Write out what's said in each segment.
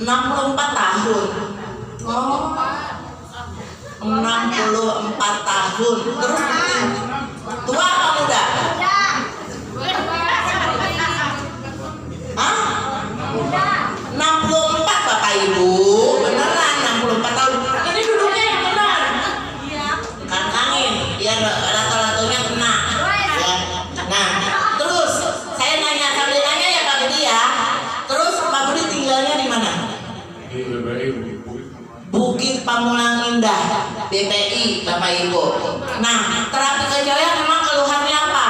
64 tahun. Oh, 64 tahun. Terus tua apa muda? Hah? 64 Bapak Ibu. Beneran 64 tahun. Ini duduknya yang benar. Kan angin, biar lato-latonya kena. Ya. Nah, terus saya nanya sambil nanya ya Pak Budi ya. Terus Pak Budi tinggalnya di mana? Di BPI. Bukit Pamulang Indah, BPI Bapak Ibu. Nah, terapi kecoa memang keluhannya apa?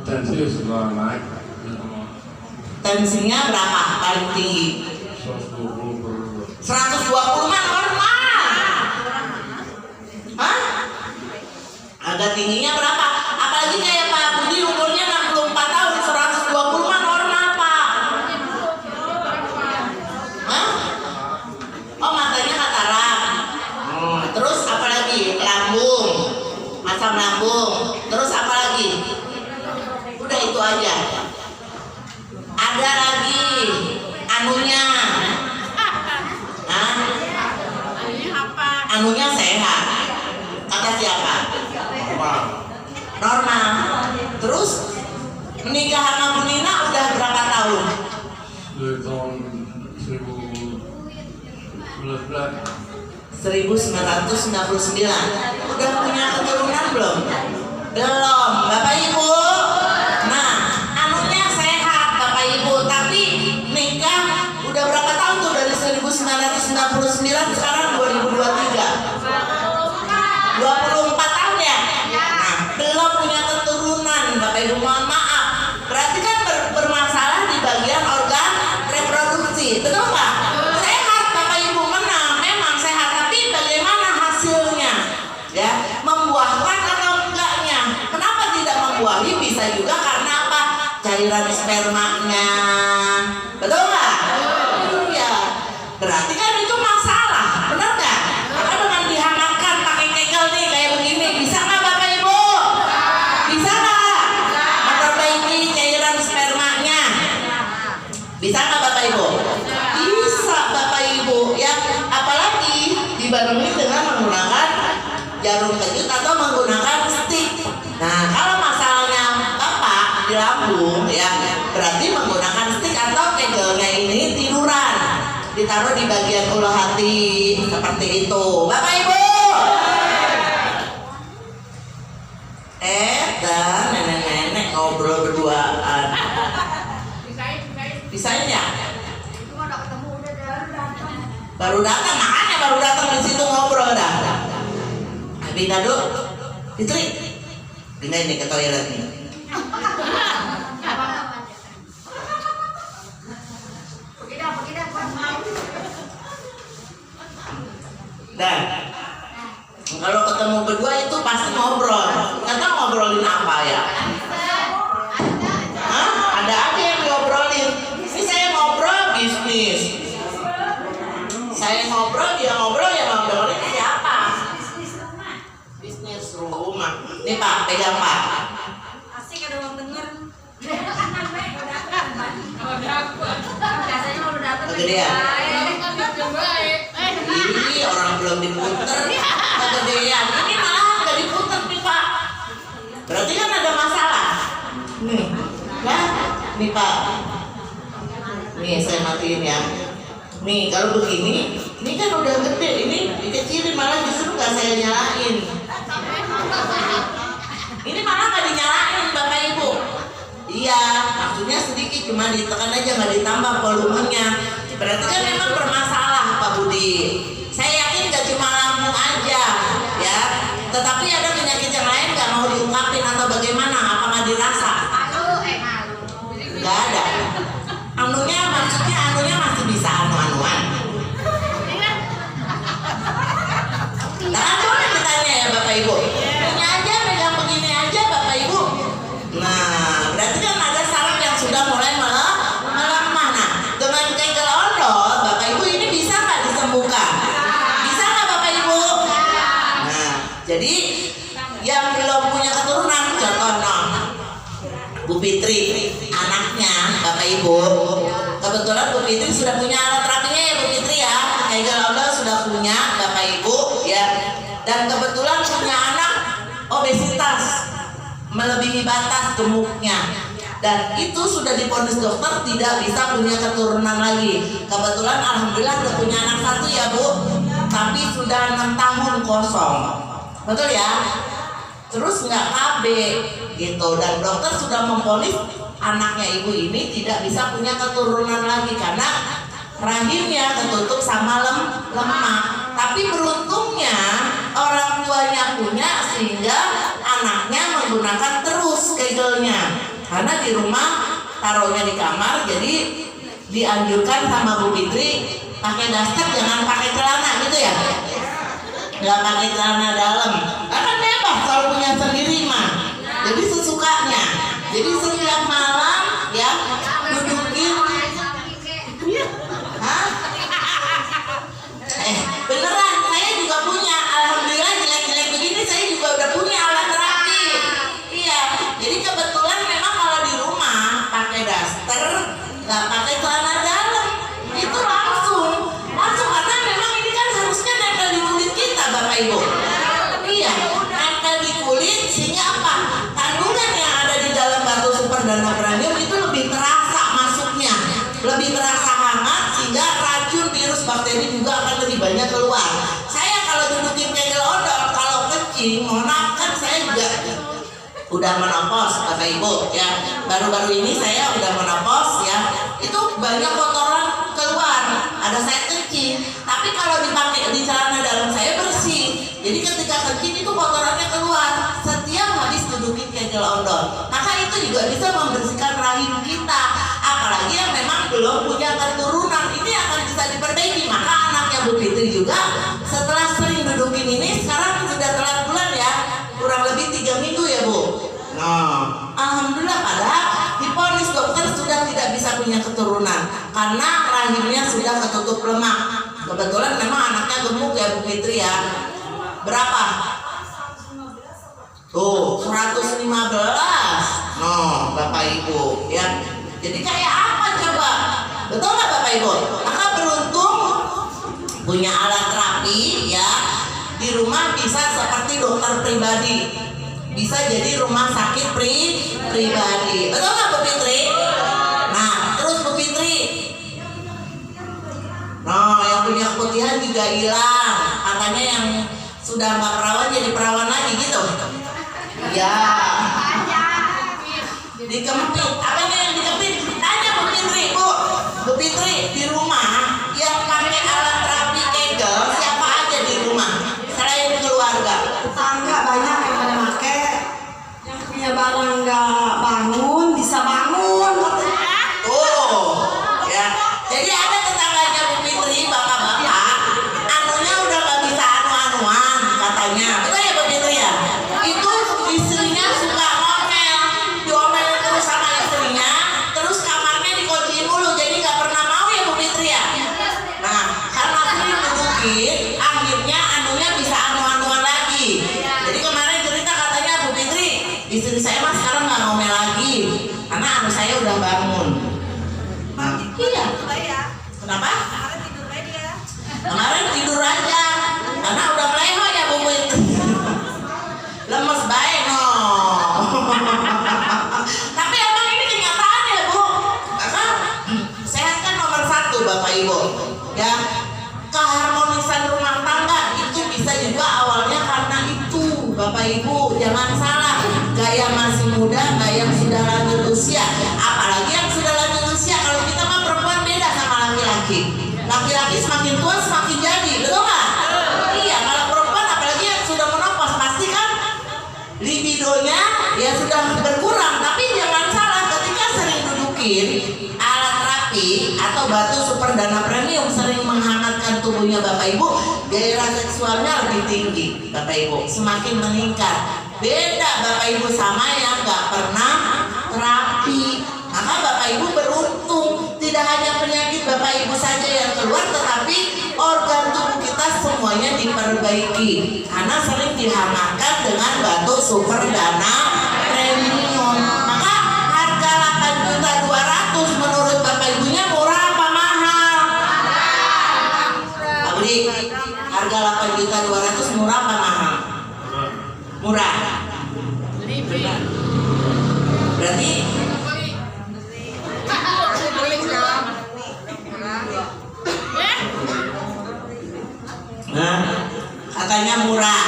Tensi sudah naik. Tensinya berapa paling tinggi? 120 per 120 mah normal. Hah? Agak tingginya berapa? Apalagi kayak Pak Budi umurnya 64 tahun, 120 mah normal Pak. Hah? Oh, matanya katarak. Terus apa lagi? Lambung, asam lambung. Terus apa lagi? Udah itu aja. Ada lagi anunya. Hah? Anunya sehat. Kata siapa? Normal. Terus menikah sama Bu Nina udah berapa tahun? dari tahun 1999. 1999. Udah punya keturunan belum? Belum, Bapak Ibu. Nah, anunya sehat Bapak Ibu, tapi nikah udah berapa tahun tuh dari 1999 sekarang 2023? 24 tahun ya? Nah, belum punya keturunan Bapak Ibu, mohon maaf. Berarti kan bermasalah di bagian organ reproduksi, betul nggak? Sehat Bapak Ibu, menang, memang sehat, tapi bagaimana hasilnya? Ya, membuahkan atau enggaknya? Kenapa tidak membuahi? Bisa juga karena apa? Cairan spermanya, betul nggak? Iya. Berarti kan itu masalah, benar nggak? Maka dengan dihangatkan pakai kegel nih kayak begini, bisa nggak Bapak Ibu? Bisa nggak? Memperbaiki cairan spermanya? Bisa nggak Bapak Ibu? Bisa Bapak Ibu. Ya, apalagi dibarengi dengan menggunakan jarum kejut atau menggunakan stick. Nah, kalau masalahnya Bapak di lambung ya, berarti menggunakan stick atau kegelnya ini tiduran, ditaruh di bagian ulu hati seperti itu. Bapak Ibu. Dan nenek-nenek ngobrol berduaan. Bisain ya? Baru datang, makanya baru datang di situ ngobrol dah. Pindah dulu, Fitri. Pindah ini ke toilet nih. Dan kalau ketemu berdua itu pasti ngobrol. Nggak tahu ngobrolin apa ya? Hah? Ada aja yang diobrolin. Ini saya ngobrol bisnis. Saya ngobrol, dia ngobrol, ya ngobrolin siapa? Bisnis rumah. Nih Pak, pegang Pak. Asik ada orang denger. Biasanya kalau datang Kegedean. Ini orang belum diputer, kegedean. Ini malah nggak diputer nih Pak. Berarti kan ada masalah. Nih, nah, nih Pak. Nih saya matiin ya. Nih kalau begini, ini kan udah gede, ini dikecilin malah justru nggak saya nyalain. Ini malah nggak dinyalain Bapak Ibu. Iya, maksudnya sedikit, cuma ditekan aja, nggak ditambah volumenya. Berarti kan memang bermasalah Pak Budi. Saya yakin nggak cuma lambung aja, ya. Tetapi ada penyakit yang lain nggak mau diungkapin atau bagaimana? Apa nggak dirasa? Nggak ada. Anunya maksudnya anunya masih bisa anu-anuan. Nah, boleh ditanya ya Bapak Ibu. Ini aja pegang begini aja Bapak Ibu. Nah, berarti kan ada saraf yang sudah mulai melemah. Nah, dengan kegel otot, Bapak Ibu ini bisa nggak disembuhkan? Bisa nggak Bapak Ibu? Nah, jadi yang belum punya keturunan, contoh Bu Fitri, anaknya Bapak Ibu Kebetulan Bu Fitri sudah punya alat terapinya ya Bu Fitri ya. Kegel Ondol sudah punya Bapak Ibu ya. Dan kebetulan punya anak obesitas melebihi batas gemuknya. Dan itu sudah divonis dokter tidak bisa punya keturunan lagi. Kebetulan alhamdulillah udah punya anak satu ya Bu. Tapi sudah 6 tahun kosong. Betul ya? Terus nggak KB gitu. Dan dokter sudah memvonis anaknya ibu ini tidak bisa punya keturunan lagi karena rahimnya ketutup sama lemak. Tapi beruntungnya orang tuanya punya sehingga anaknya menggunakan terus kegelnya. Karena di rumah taruhnya di kamar, jadi dianjurkan sama Bu Fitri pakai daster, jangan pakai celana gitu ya. Nggak pakai celana dalam. Karena bebas kalau punya sendiri mah. Jadi sesukanya. Jadi setiap malam ya dudukin. Hah? Beneran, saya juga punya. Alhamdulillah jelek-jelek begini saya juga udah punya alat terapi. Iya, jadi kebetulan memang kalau di rumah pakai daster, nggak pakai celana dalam, itu langsung karena memang ini kan harusnya nempel di kulit kita Bapak Ibu. Iya, nempel di kulit sehingga apa? Kandungan yang ada di dalam batu super dana premium itu lebih terasa masuknya, lebih terasa hangat sehingga racun virus bakteri juga akan lebih banyak keluar. Saya kalau dudukin kegel odol kalau kencing, mohon maaf kan saya juga udah menopause Bapak Ibu ya. Baru-baru ini saya udah menopause ya. Itu banyak kotoran keluar. Ada saya kencing, tapi kalau dipakai di celana dalam saya bersih. Jadi ketika kencing itu kotorannya keluar setiap habis dudukin kegel odol. Maka itu juga bisa membersihkan rahim kita. Apalagi yang memang belum punya keturunan, ini akan bisa diperbaiki. Maka anaknya Bu Fitri juga setelah sering dudukin ini sekarang sudah telat bulan ya, kurang lebih 3 minggu ya Bu. Nah, alhamdulillah padahal divonis dokter sudah tidak bisa punya keturunan karena rahimnya sudah ketutup lemak. Kebetulan memang anaknya gemuk ya Bu Fitri ya. Berapa? Tuh 115. No, Bapak Ibu ya. Jadi kayak apa coba? Betul nggak Bapak Ibu? Maka beruntung punya alat terapi ya. Di rumah bisa seperti dokter pribadi, bisa jadi rumah sakit pribadi. Betul nggak Bu Fitri? Nah, terus Bu Fitri, nah yang punya keputihan juga hilang. Katanya yang sudah nggak perawan jadi perawan lagi gitu. Ya. Dikempit. Apanya yang dikempit? Tanya Bu Fitri, Bu Fitri di rumah yang pakai alat terapi kegel siapa aja di rumah selain keluarga? Tetangga banyak yang pada make, yang punya barang nggak bangun bisa bangun. Oh, ya. Jadi ada tetangganya Bu Fitri, bapak-bapak, anunya udah gak bisa anu-anuan katanya. Betul ya Bu Fitri ya? Itu istrinya suka ngomel, diomelin terus sama istrinya, terus kamarnya dikunciin mulu, jadi gak pernah mau ya Bu Fitri ya? Nah, karena sering dudukin, akhirnya anunya bisa anu-anuan lagi. Jadi kemarin cerita katanya Bu Fitri, istri saya mah sekarang gak ngomel lagi, karena anu saya udah bangun. Iya. Kenapa? Kemarin tidur aja, karena udah meleho ya Bu Fitri. Lemes baik no. Tapi emang ini kenyataan ya Bu. Karena sehat kan nomor 1 Bapak Ibu. Ya, keharmonisan rumah tangga itu bisa juga awalnya karena itu Bapak Ibu. Jangan salah, gaya masih muda, gaya yang sudah lanjut usia. Apalagi yang sudah lanjut usia, kalau kita mah perempuan beda sama laki-laki. Laki-laki semakin tua semakin jadi, betul nggak? Iya, kalau perempuan apalagi yang sudah menopause pasti kan libidonya ya sudah berkurang. Tapi jangan salah, ketika sering dudukin alat terapi atau batu super dana premium sering menghangatkan tubuhnya Bapak Ibu, gairah seksualnya lebih tinggi Bapak Ibu, semakin meningkat. Beda Bapak Ibu sama yang nggak pernah terapi. Maka Bapak Ibu beruntung, tidak hanya penyakit Bapak Ibu saja yang keluar, tetapi organ tubuh kita semuanya diperbaiki karena sering dihangatkan dengan batu super dana premium. Maka harga 8.200.000 menurut Bapak Ibunya murah 4.200.000 murah apa mahal? Murah. Benar. Berarti nah, katanya murah.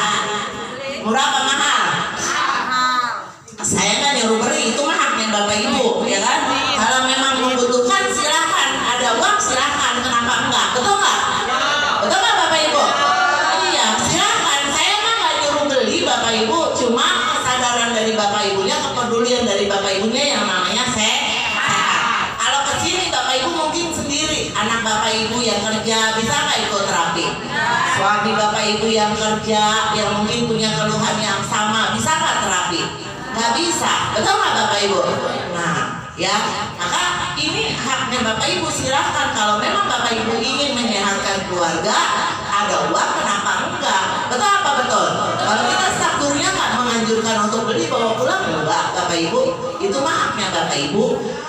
Murah apa mahal? Saya nggak nyuruh beli, itu mah haknya Bapak Ibu, ya kan? Kalau memang membutuhkan silakan, ada uang silakan, kenapa enggak? Betul nggak? Betul nggak Bapak Ibu? Iya, silakan. Saya mah nggak nyuruh beli Bapak Ibu, cuma kesadaran dari Bapak Ibunya, kepedulian dari Bapak Ibunya yang namanya sehat. Kalau kesini Bapak Ibu mungkin sendiri, anak Bapak Ibu yang kerja bisa nggak ikut terapi? Suami Bapak Ibu yang kerja, yang mungkin punya keluhan yang sama, bisa nggak terapi? Nggak bisa, betul nggak Bapak Ibu? Nah, ya, maka ini haknya Bapak Ibu, silahkan. Kalau memang Bapak Ibu ingin menyehatkan keluarga, ada uang, kenapa enggak? Betul apa betul? Kalau kita strukturnya nggak menganjurkan untuk beli bawa pulang, enggak Bapak Ibu, itu mah haknya Bapak Ibu.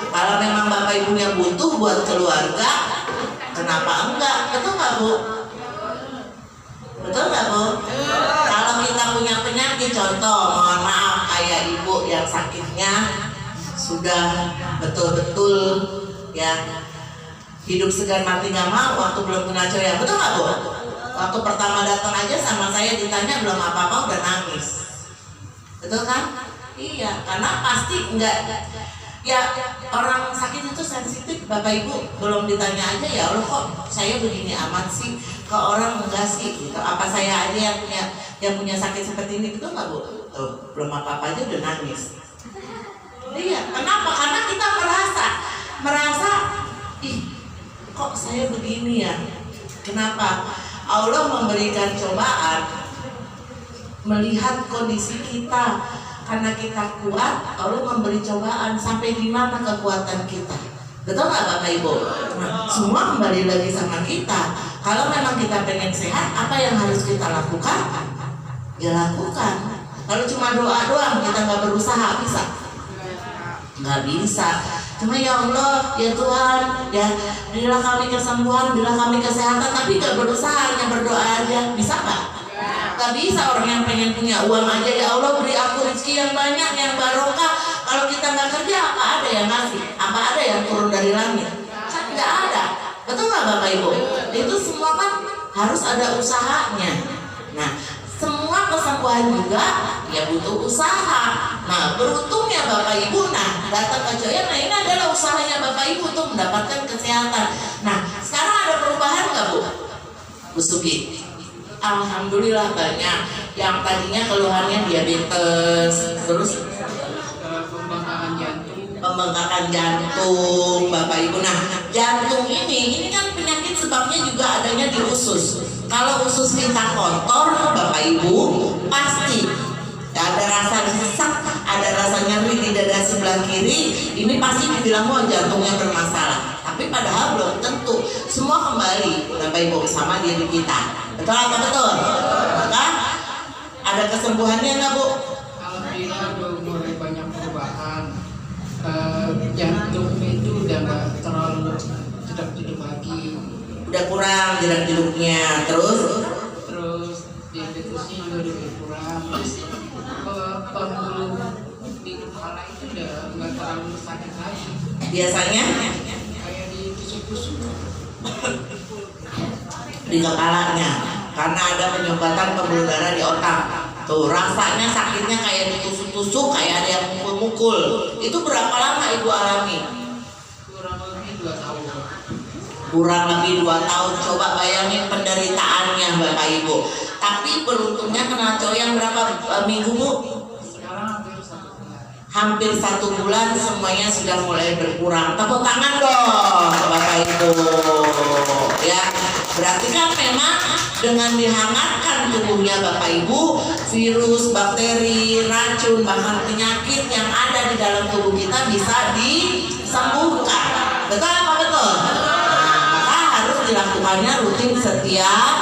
Kalau memang Bapak Ibunya butuh buat keluarga, kenapa enggak? Betul nggak Bu? Betul nggak Bu? Kalau kita punya penyakit, contoh, mohon maaf, kayak ibu yang sakitnya sudah betul-betul ya hidup segan mati nggak mau waktu belum kena coya, betul nggak Bu? Waktu pertama datang aja sama saya ditanya belum apa-apa udah nangis, betul kan? Iya, karena pasti enggak. Ya, orang sakit itu sensitif Bapak Ibu, belum ditanya aja ya Allah kok saya begini amat sih, ke orang enggak sih gitu. Apa saya aja yang punya sakit seperti ini, betul nggak Bu? Tuh, belum apa-apa aja udah nangis. Iya, kenapa? Karena kita merasa ih kok saya begini ya. Kenapa? Allah memberikan cobaan melihat kondisi kita. Karena kita kuat, Allah memberi cobaan sampai di mana kekuatan kita. Betul nggak Bapak Ibu? Nah, semua kembali lagi sama kita. Kalau memang kita pengen sehat, apa yang harus kita lakukan? Ya lakukan. Kalau cuma doa doang, kita nggak berusaha, bisa? Nggak bisa. Cuma ya Allah, ya Tuhan, ya berilah kami kesembuhan, berilah kami kesehatan, tapi nggak berusaha, hanya berdoa aja, bisa nggak? Gak bisa. Orang yang pengen punya uang aja, ya Allah beri aku rezeki yang banyak, yang barokah. Kalau kita nggak kerja, apa ada yang ngasih? Apa ada yang turun dari langit? Kan nggak ada. Betul nggak Bapak Ibu? Itu semua kan harus ada usahanya. Nah, semua kesembuhan juga ya butuh usaha. Nah, beruntungnya Bapak Ibu, nah datang ke Joya, nah ini adalah usahanya Bapak Ibu untuk mendapatkan kesehatan. Nah, sekarang ada perubahan nggak Bu? Bu Sugi? Alhamdulillah banyak. Yang tadinya keluhannya diabetes, terus pembengkakan jantung Bapak Ibu. Nah, jantung ini kan penyakit sebabnya juga adanya di usus. Kalau usus kita kotor Bapak Ibu, pasti ada rasa sesak, ada rasa nyeri di dada sebelah kiri, ini pasti dibilang wah jantungnya bermasalah. Tapi padahal belum tentu. Semua kembali Bapak Ibu sama diri kita. Betul apa betul? Maka ada kesembuhannya nggak Bu? Alhamdulillah udah mulai banyak perubahan. Jantung itu udah nggak terlalu jedak-jeduk lagi. Udah kurang jedak-jeduknya. Terus diabetesnya juga udah berkurang. Terus pembuluh di kepala itu udah nggak terlalu sakit lagi. biasanya Kayak ditusuk-tusuk. di kepalanya karena ada penyumbatan pembuluh darah di otak. Tuh rasanya sakitnya kayak ditusuk-tusuk, kayak ada yang mukul-mukul. Itu berapa lama Ibu alami? Kurang lebih 2 tahun. Kurang lebih 2 tahun. Coba bayangin penderitaannya Bapak Ibu. Tapi beruntungnya kena coyang berapa minggu Bu? Sekarang Hampir hampir 1 bulan. 1 bulan semuanya sudah mulai berkurang. Tepuk tangan dong Bapak Ibu. Ya, berarti kan memang dengan dihangatkan tubuhnya Bapak Ibu, virus, bakteri, racun, bahkan penyakit yang ada di dalam tubuh kita bisa disembuhkan. Betul apa betul? Nah, maka harus dilakukannya rutin setiap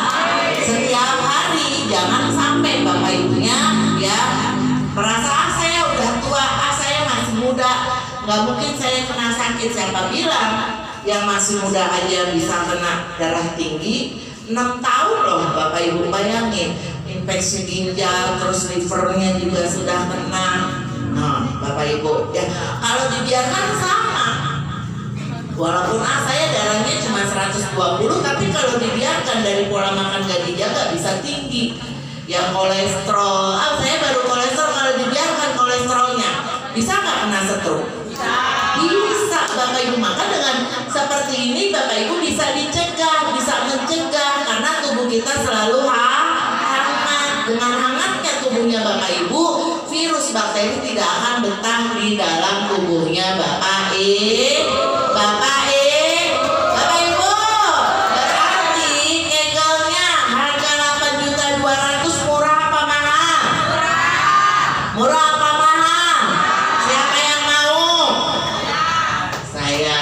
hari. Jangan sampai Bapak Ibunya ya merasa saya udah tua, saya masih muda, nggak mungkin saya kena sakit. Siapa bilang yang masih muda aja bisa kena darah tinggi, 6 tahun loh Bapak Ibu, bayangin infeksi ginjal, terus livernya juga sudah kena. Nah Bapak Ibu ya, kalau dibiarkan sama, walaupun saya darahnya cuma 120, tapi kalau dibiarkan dari pola makan gak dijaga bisa tinggi. Yang kolesterol, saya baru kolesterol, kalau dibiarkan kolesterolnya bisa nggak kena stroke? Bisa Bapak Ibu. Maka dengan seperti ini Bapak Ibu bisa dicegah, bisa mencegah, karena tubuh kita selalu hangat. Dengan hangatnya tubuhnya Bapak Ibu, virus bakteri tidak akan betah di dalam tubuhnya Bapak Ibu. Bapak Ibu, berarti kegelnya harga 8.200.000 murah apa mahal? Murah apa mahal? Siapa yang mau? Saya.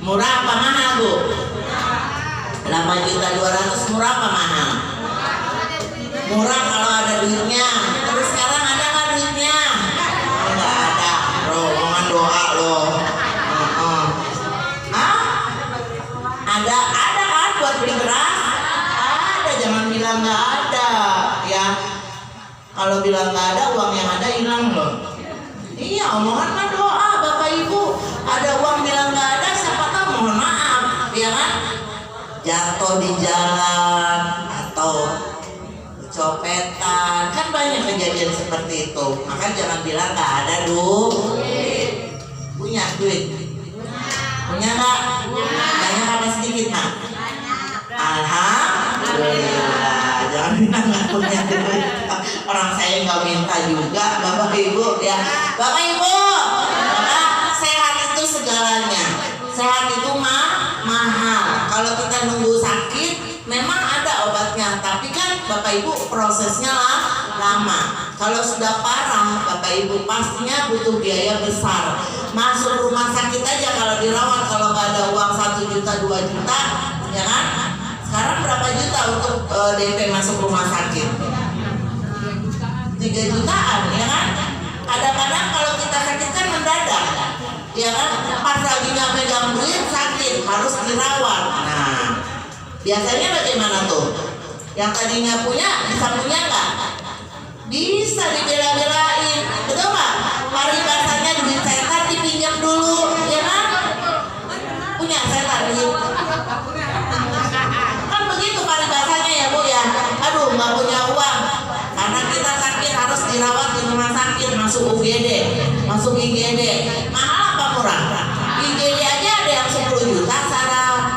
Murah apa mahal Bu? 8.200.000 murah apa mahal? Murah kalau ada duitnya. Terus sekarang ada nggak duitnya? Nggak ada. Rombongan doa loh. Ada kan buat beli beras? Ada, jangan bilang nggak ada ya. Kalau bilang nggak ada, uang yang ada hilang loh. Iya, omongan mah doa Bapak Ibu. Ada uang bilang nggak ada, siapa tahu mohon maaf, ya kan? Jatuh di jalan atau copetan, kan banyak kejadian seperti itu. Maka jangan bilang nggak ada duit. Punya duit? Punya nggak? Banyak apa sedikit nak? Alhamdulillah. Jangan bilang nggak punya duit. Orang saya nggak minta juga, Bapak Ibu ya. Bapak Ibu, maka sehat itu segalanya. Sehat itu mahal. Kalau kita nunggu sakit, memang ada obatnya, tapi kan Bapak Ibu prosesnya lama. Kalau sudah parah, Bapak Ibu pastinya butuh biaya besar. Masuk rumah sakit aja kalau dirawat, kalau nggak ada uang 1 juta 2 juta, ya kan? Sekarang berapa juta untuk DP masuk rumah sakit? 3 jutaan, ya kan? Kadang-kadang kalau kita sakit kan mendadak, ya kan? Pas lagi nggak megang duit sakit, harus dirawat. Nah, biasanya bagaimana tuh? Yang tadinya punya bisa punya nggak? Bisa dibela-belain, betul nggak? Paribasannya duit setan dipinjam dulu, ya kan? Punya setan duit. Kan begitu paribasannya ya Bu ya. Aduh nggak punya uang, karena kita sakit harus dirawat di rumah sakit, masuk UGD, masuk IGD. Mahal apa murah? IGD aja ada yang 10 juta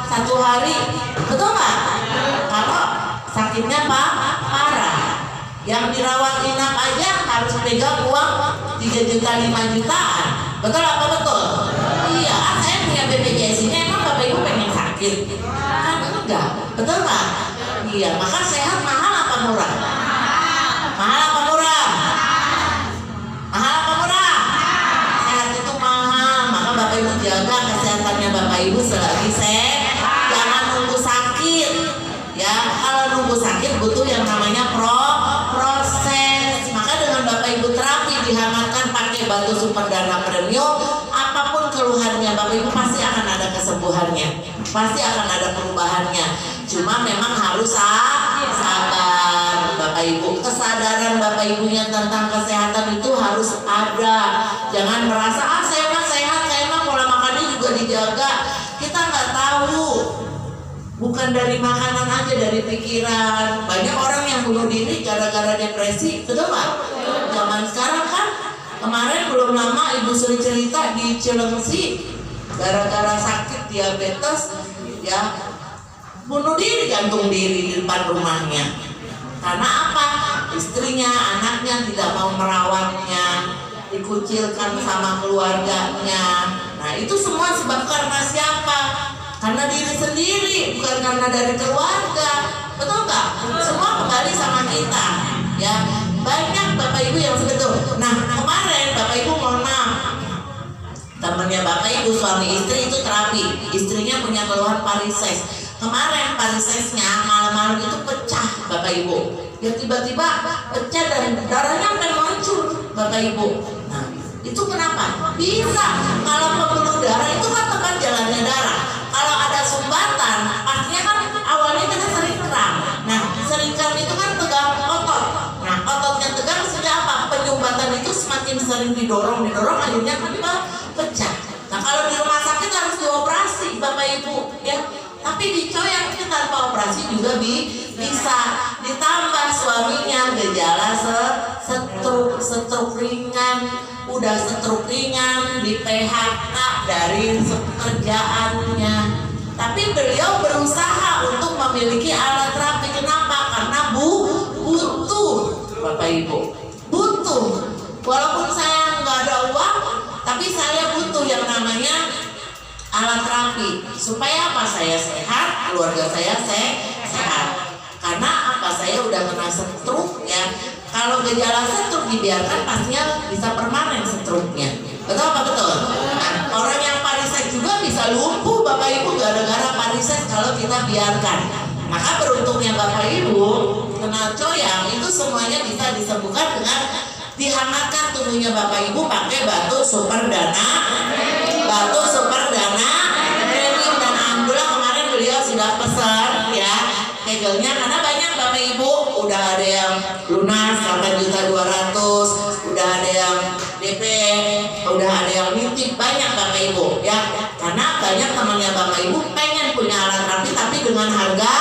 satu hari, betul nggak? Kalau sakitnya parah, yang dirawat inap aja harus pegang uang 3 juta 5 jutaan, betul apa betul? Iya, saya punya BPJS ini, emang Bapak Ibu pengen sakit? Kan enggak, betul nggak? Iya, maka sehat mahal apa murah? Mahal apa murah? Mahal apa murah? Sehat itu mahal, maka Bapak Ibu jaga kesehatannya Bapak Ibu selagi sehat. Jangan nunggu sakit. Ya, kalau nunggu sakit butuh yang namanya proses. Maka dengan Bapak Ibu terapi dihangatkan pakai batu super dana premium, apapun keluhannya Bapak Ibu pasti akan ada kesembuhannya, pasti akan ada perubahannya. Cuma memang harus sabar Bapak Ibu. Kesadaran Bapak Ibunya tentang kesehatan itu harus ada. Jangan merasa saya mah sehat, saya mah pola makannya juga dijaga. Kita nggak tahu. Bukan dari makanan aja, dari pikiran. Banyak orang yang bunuh diri gara-gara depresi, betul nggak? Zaman sekarang kan, kemarin belum lama Ibu Sri cerita di Cilengsi, gara-gara sakit diabetes, ya bunuh diri, gantung diri di depan rumahnya. Karena apa? Istrinya, anaknya tidak mau merawatnya, dikucilkan sama keluarganya. Nah itu semua sebab karena siapa? Karena diri sendiri, bukan karena dari keluarga, betul nggak? Semua kembali sama kita, ya. Banyak Bapak Ibu yang seperti itu. Nah kemarin Bapak Ibu mohon maaf, temannya Bapak Ibu suami istri itu terapi, istrinya punya keluhan varises. Kemarin varisesnya malam-malam itu pecah Bapak Ibu, ya tiba-tiba pecah dan darahnya sampai mancur Bapak Ibu. Nah itu kenapa? Bisa, kalau pembuluh darah itu kan tempat jalannya darah. Kalau ada sumbatan, pastinya kan awal semakin sering didorong akhirnya kan pecah. Nah kalau di rumah sakit harus dioperasi Bapak Ibu ya. Tapi di coyang itu tanpa operasi juga bisa. Ditambah suaminya gejala stroke ringan, udah stroke ringan, di PHK dari pekerjaannya. Tapi beliau berusaha untuk memiliki alat terapi. Kenapa? Karena butuh Bapak Ibu, butuh. Walaupun saya nggak ada uang, tapi saya butuh yang namanya alat terapi supaya apa? Saya sehat, keluarga saya sehat. Karena apa? Saya udah kena stroke ya. Kalau gejala stroke dibiarkan pastinya bisa permanen stroke-nya. Betul apa betul? Nah, orang yang parises juga bisa lumpuh Bapak Ibu gara-gara parises kalau kita biarkan. Maka beruntungnya Bapak Ibu kena coyang itu semuanya bisa disembuhkan dengan dihangatkan tubuhnya Bapak Ibu pakai batu super dana premium, dan alhamdulillah kemarin beliau sudah pesan ya kegelnya, karena banyak Bapak Ibu udah ada yang lunas 8.200.000, udah ada yang DP, udah ada yang nitip, banyak Bapak Ibu ya, karena banyak temannya Bapak Ibu pengen punya alat terapi tapi dengan harga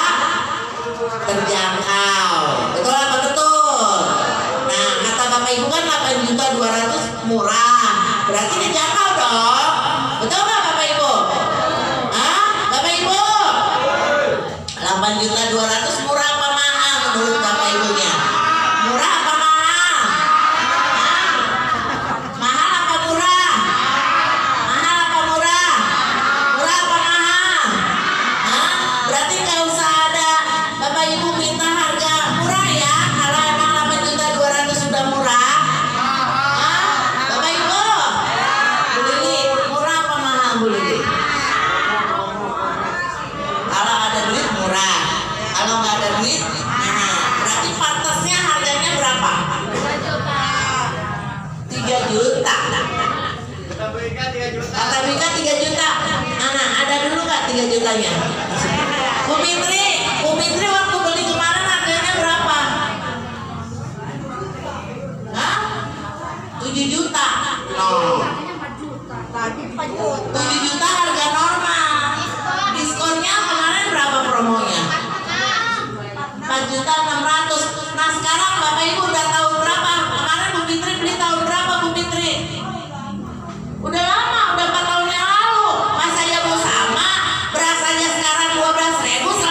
terjangkau. Betul apa betul? Nah kata Bapak Ibu kan 8.200.000 murah, berarti terjangkau dong. Betul nggak Bapak Ibu? Hah? Bapak Ibu? 8.200.000 murah apa mahal menurut Bapak Ibunya? Murah apa mahal? Hah? Mahal apa murah? Mahal apa murah? Murah apa mahal? Hah? Berarti nggak usah ada Bapak Ibu minta harga murah ya. Kalau emang 8.200.000 sudah murah. Hah? Bapak Ibu? Bu Lili, murah apa mahal Bu Lili? Kalau ada duit murah, kalau nggak ada duit, nah berarti pantasnya harganya berapa? 3 juta. Kata Bika 3 juta. Nah, ada dulu nggak 3 jutanya? Bu Fitri waktu beli kemarin harganya berapa? Hah? 7 juta. No. 7 juta harga normal. Diskonnya kemarin berapa promonya? 4.600.000. Nah sekarang Bapak Ibu udah tahun berapa? Kemarin Bu Fitri beli tahun berapa Bu Fitri? Udah lama, udah 4 tahun yang lalu. Masa ya Bu sama? Beras aja sekarang 12.000,